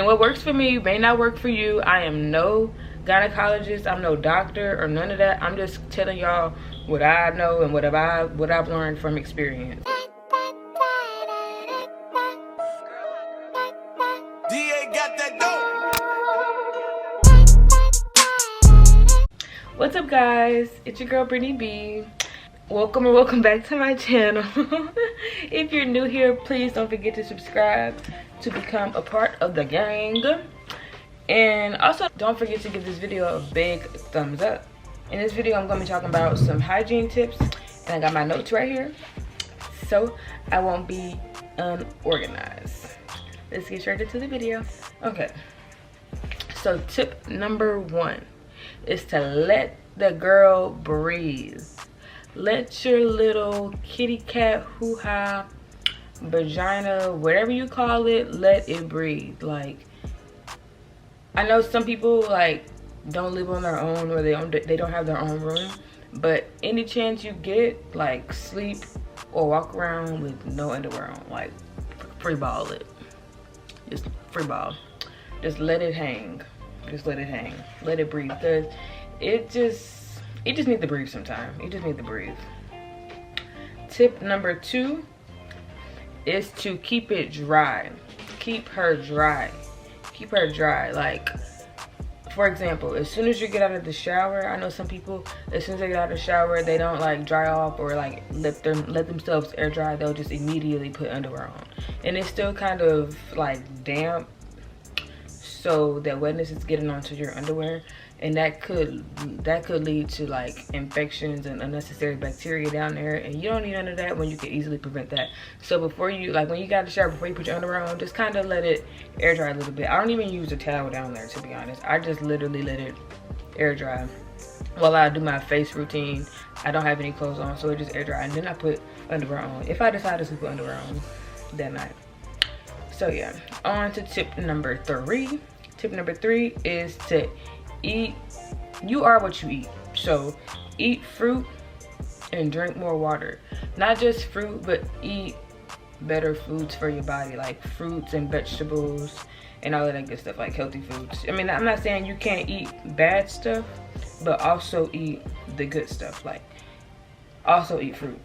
And what works for me may not work for you. I am no gynecologist, I'm no doctor or none of that. I'm just telling y'all what I know and what I've learned from experience. What's up guys, it's your girl Brittany B. Welcome or welcome back to my channel. If you're new here, please don't forget to subscribe to become a part of the gang. And also don't forget to give this video a big thumbs up. In this video I'm going to be talking about some hygiene tips, and I got my notes right here so I won't be unorganized. Let's get straight into the video. Okay, so tip number 1 is to let the girl breathe. Let your little kitty cat, hoo-ha, vagina, whatever you call it, let it breathe. Like, I know some people like don't live on their own, or they don't have their own room, but any chance you get, like, sleep or walk around with no underwear on. Like, free ball it. Just free ball. Just let it hang. Just let it hang. Let it breathe, because it just needs to breathe sometime. It just needs to breathe. Tip number 2 is to keep it dry. Keep her dry. Keep her dry. Like, for example, as soon as you get out of the shower, I know some people, as soon as they get out of the shower, they don't like dry off or like let themselves air dry. They'll just immediately put underwear on, and it's still kind of like damp, so that wetness is getting onto your underwear, and that could lead to like infections and unnecessary bacteria down there, and you don't need none of that when you can easily prevent that. So before you, like, when you got out of the shower, before you put your underwear on, just kind of let it air dry a little bit. I don't even use a towel down there, to be honest. I just literally let it air dry while I do my face routine. I don't have any clothes on, so it just air dry, and then I put underwear on if I decide to put underwear on that night. So yeah, on to tip number 3. Tip number 3 is to eat. You are what you eat. So eat fruit and drink more water. Not just fruit, but eat better foods for your body, like fruits and vegetables and all of that good stuff, like healthy foods. I mean, I'm not saying you can't eat bad stuff, but also eat the good stuff. Like, also eat fruit.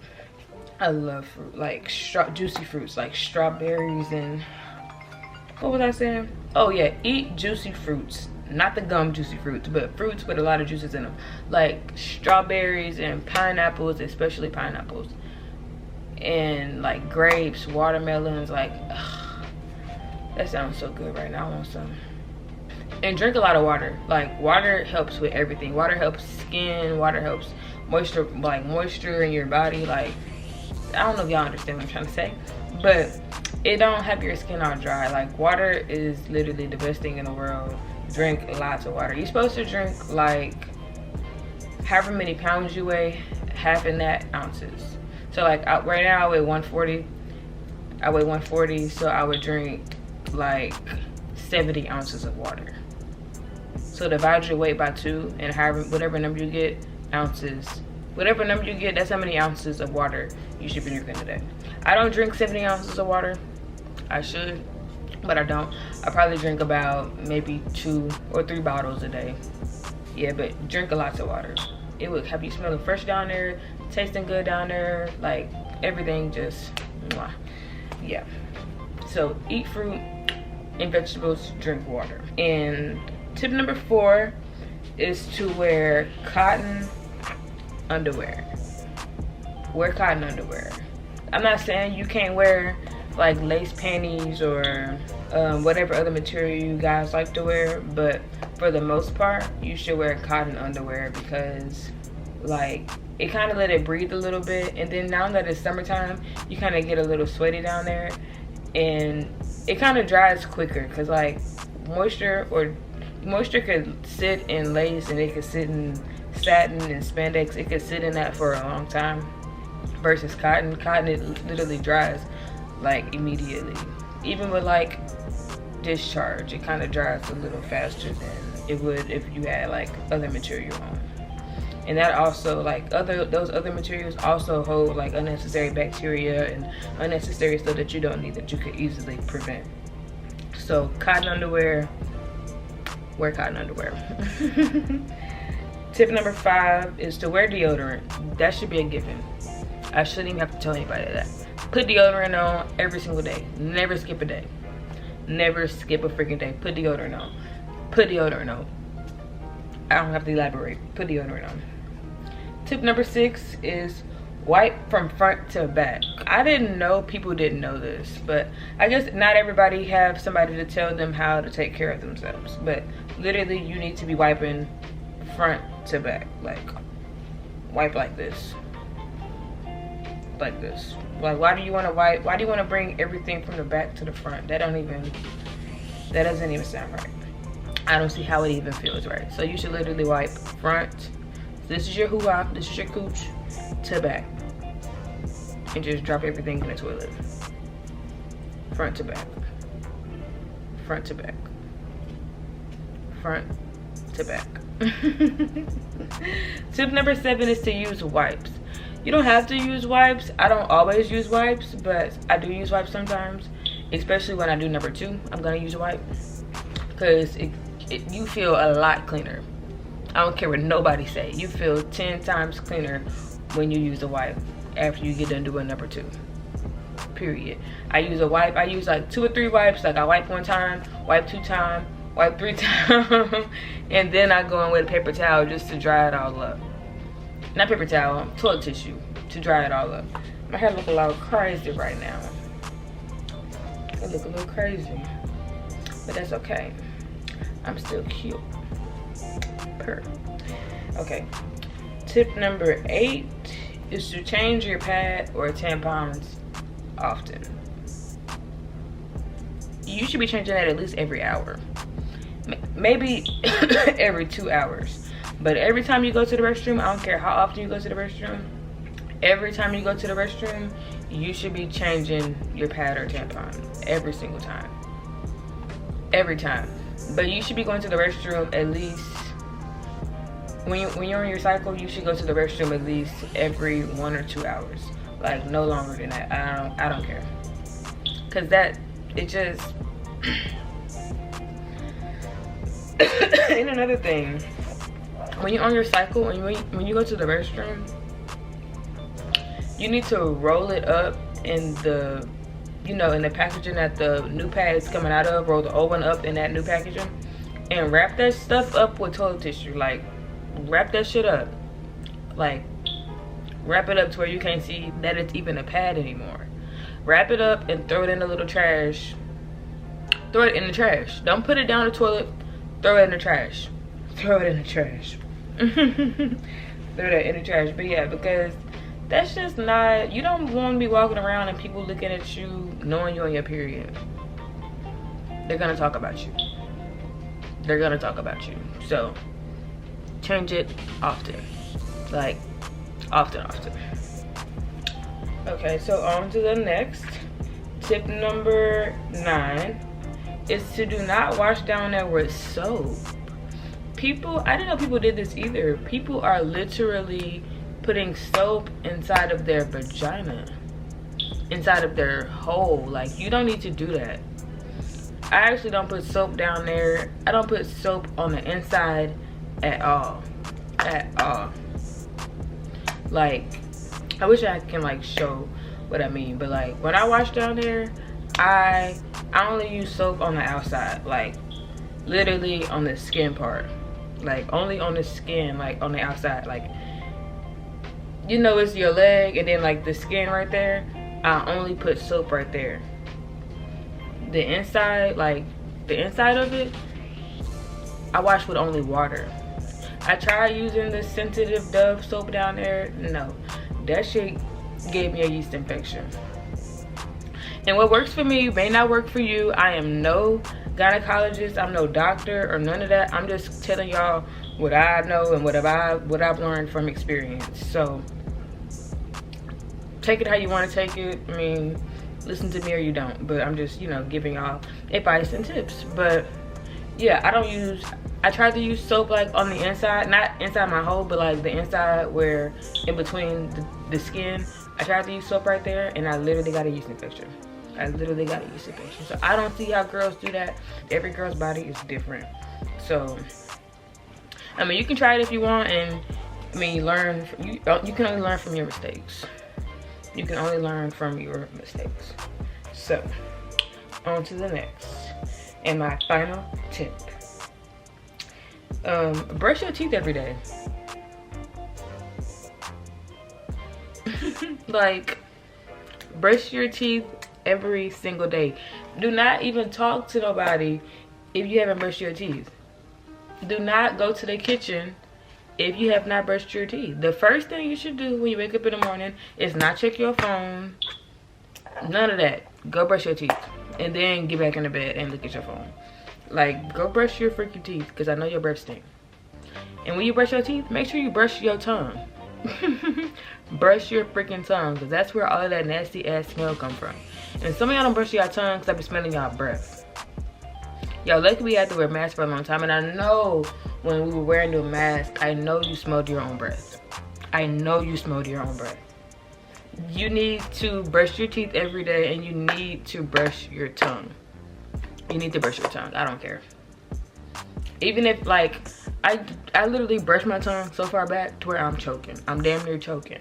I love fruit, like juicy fruits, like strawberries and, what was I saying? Oh yeah, eat juicy fruits. Not the gum juicy fruits, but fruits with a lot of juices in them. Like strawberries and pineapples, especially pineapples. And like grapes, watermelons, like, ugh, that sounds so good right now. I want some. And drink a lot of water. Like, water helps with everything. Water helps skin, water helps moisture, like moisture in your body. Like, I don't know if y'all understand what I'm trying to say, but it don't have your skin all dry. Like, water is literally the best thing in the world. Drink lots of water. You're supposed to drink like however many pounds you weigh, half in that ounces. So like right now I weigh 140. I weigh 140, so I would drink like 70 ounces of water. So divide your weight by 2, and however, whatever number you get, ounces. Whatever number you get, that's how many ounces of water you should be drinking a day. I don't drink 70 ounces of water. I should, but I don't. I probably drink about maybe 2 or 3 bottles a day. Yeah, but drink a lot of water. It would have you smelling fresh down there, tasting good down there, like everything just mwah. Yeah. So eat fruit and vegetables, drink water. And tip number 4 is to wear cotton underwear. Wear cotton underwear. I'm not saying you can't wear like lace panties or whatever other material you guys like to wear, but for the most part you should wear cotton underwear, because like it kind of let it breathe a little bit, and then now that it's summertime you kind of get a little sweaty down there, and it kind of dries quicker, because like moisture could sit in lace, and it could sit in satin and spandex. It could sit in that for a long time, versus cotton. It literally dries like immediately. Even with like discharge, it kind of dries a little faster than it would if you had like other material on. And that also, like, those other materials also hold like unnecessary bacteria and unnecessary stuff that you don't need, that you could easily prevent. So cotton underwear, wear cotton underwear. Tip number 5 is to wear deodorant. That should be a given. I shouldn't even have to tell anybody that. Put deodorant on every single day. Never skip a day. Never skip a freaking day. Put deodorant on. Put deodorant on. I don't have to elaborate. Put deodorant on. Tip number 6 is wipe from front to back. I didn't know people didn't know this, but I guess not everybody have somebody to tell them how to take care of themselves. But literally, you need to be wiping front to back. Like, wipe like this. Like this. Like, why do you want to wipe? Why do you want to bring everything from the back to the front? That doesn't even sound right. I don't see how it even feels right. So you should literally wipe front. This is your hoo-ha, this is your cooch, to back. And just drop everything in the toilet. Front to back. Front to back. Front to back. Tip number 7 is to use wipes. You don't have to use wipes. I don't always use wipes, but I do use wipes sometimes. Especially when I do number 2, I'm gonna use a wipe. Because you feel a lot cleaner. I don't care what nobody say. You feel 10 times cleaner when you use a wipe after you get done doing number 2. Period. I use a wipe. I use like 2 or 3 wipes. Like I wipe 1 time, wipe 2 times, wipe 3 times, and then I go in with a paper towel just to dry it all up. Not paper towel, toilet tissue to dry it all up. My hair look a little crazy right now. It look a little crazy, but that's okay. I'm still cute. Purr. Okay. Tip number 8 is to change your pad or tampons often. You should be changing that at least every hour. Maybe every 2 hours. But every time you go to the restroom, I don't care how often you go to the restroom, every time you go to the restroom, you should be changing your pad or tampon every single time. Every time. But you should be going to the restroom at least, when you're on your cycle, you should go to the restroom at least every 1 or 2 hours. Like no longer than that. I don't care. Cause it just and another thing, when you're on your cycle and when you go to the restroom, you need to roll it up in the, in the packaging that the new pad is coming out of. Roll the old one up in that new packaging and wrap that stuff up with toilet tissue. Like, wrap that shit up. Like, wrap it up to where you can't see that it's even a pad anymore. Wrap it up and throw it in the little trash. Throw it in the trash. Don't put it down the toilet. Throw it in the trash. Throw it in the trash. Throw that in the trash. But yeah, because that's just not, you don't want to be walking around and people looking at you knowing you're on your period. They're gonna talk about you. They're gonna talk about you. So change it often. Like often. Okay, so on to the next. Tip number 9 is to do not wash down there with soap. People, I didn't know people did this either. People are literally putting soap inside of their vagina, inside of their hole. Like, you don't need to do that. I actually don't put soap down there. I don't put soap on the inside at all. At all. Like, I wish I can like show what I mean, but like when I wash down there, I only use soap on the outside, like literally on the skin part, like only on the skin, like on the outside, like it's your leg and then like the skin right there. I only put soap right there. The inside, like the inside of it, I wash with only water. I tried using the sensitive Dove soap down there. No, that shit gave me a yeast infection. And what works for me may not work for you. I am no gynecologist. I'm no doctor or none of that. I'm just telling y'all what I know and what I've learned from experience. So take it how you want to take it. I mean, listen to me or you don't. But I'm just, giving y'all advice and tips. But yeah, I tried to use soap like on the inside, not inside my hole, but like the inside where in between the skin. I tried to use soap right there and I literally got a yeast infection. I literally gotta use the patience. So I don't see how girls do that. Every girl's body is different. So I mean, you can try it if you want, and I mean, you can only learn from your mistakes. You can only learn from your mistakes. So on to the next, and my final tip. Brush your teeth every day. Like, brush your teeth every single day. Do not even talk to nobody if you haven't brushed your teeth. Do not go to the kitchen if you have not brushed your teeth. The first thing you should do when you wake up in the morning is not check your phone. None of that. Go brush your teeth. And then get back in the bed and look at your phone. Like, go brush your freaking teeth, because I know your breath stink. And when you brush your teeth, make sure you brush your tongue. Brush your freaking tongue, because that's where all of that nasty ass smell come from. And some of y'all don't brush your tongue because I be smelling y'all breath. Yo, luckily we had to wear masks for a long time, and I know when we were wearing the mask, I know you smelled your own breath. I know you smelled your own breath. You need to brush your teeth every day, and you need to brush your tongue. You need to brush your tongue. I don't care. Even if, like, I literally brush my tongue so far back to where I'm choking. I'm damn near choking.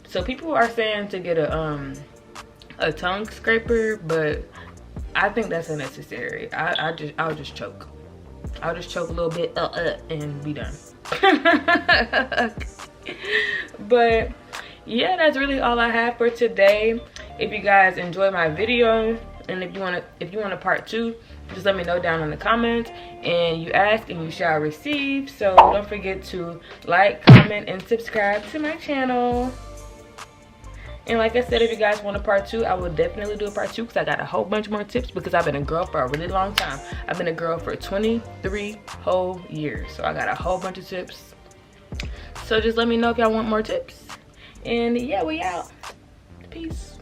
So people are saying to get a tongue scraper, but I think that's unnecessary. I'll just choke. I'll just choke a little bit and be done. But yeah, that's really all I have for today. If you guys enjoyed my video, and if you want a part 2, just let me know down in the comments. And you ask and you shall receive. So don't forget to like, comment, and subscribe to my channel. And like I said, if you guys want a part 2, I will definitely do a part 2, because I got a whole bunch more tips, because I've been a girl for a really long time. I've been a girl for 23 whole years. So I got a whole bunch of tips. So just let me know if y'all want more tips. And yeah, we out. Peace.